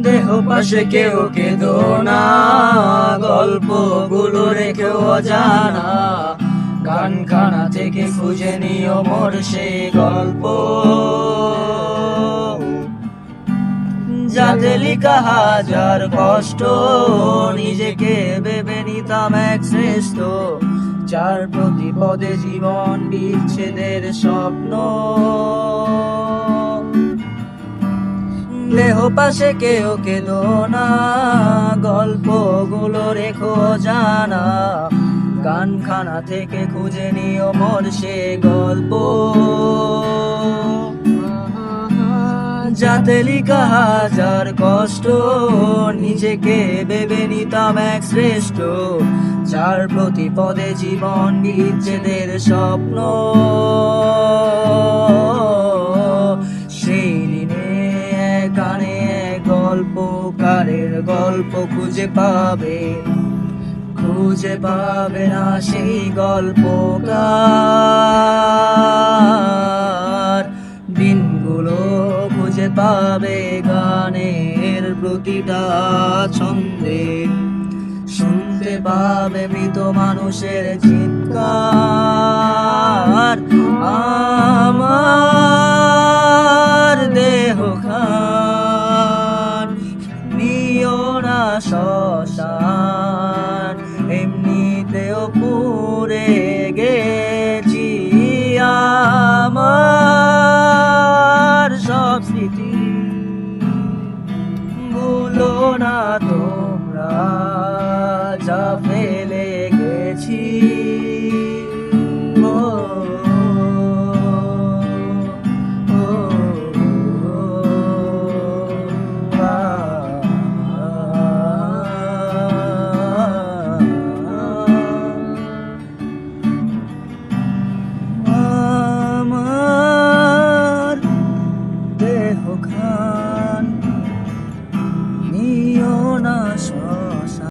দেহ পাশে কেউ কেঁদো না, গল্পগুলো রেখেও অজানা, গানখানা থেকে খুঁজে নিও মোর সেই গল্প, যাতে লিখা হাজার কষ্ট, নিজেকে ভেবে নিতাম এক শ্রেষ্ঠ, যার প্রতি পদে জীবন বিচ্ছেদের স্বপ্ন। দেহ পাশে কেউ কেঁদো না, গল্পগুলো রেখো জানা, গানখানা থেকে খুঁজে নিও মোর সে গল্প, যাতে লিখা হাজার কষ্ট, নিজেকে ভেবে নিতাম এক শ্রেষ্ঠ, যার প্রতি পদে জীবন বিচ্ছেদের স্বপ্ন। সেই দিনে কানে গল্পকারের গল্প খুঁজে পাবে না সেই গল্পকার, দিনগুলো খুঁজে পাবে গানের প্রতিটা ছন্দে, শুনতে পাবে মৃত মানুষের চিৎকার। আমার দেহ খান নিও না শ্মশান, এমনিতেও পুড়ে গেছি আমার সব স্মৃতি, ভুলো না তোমরা যা ফেলে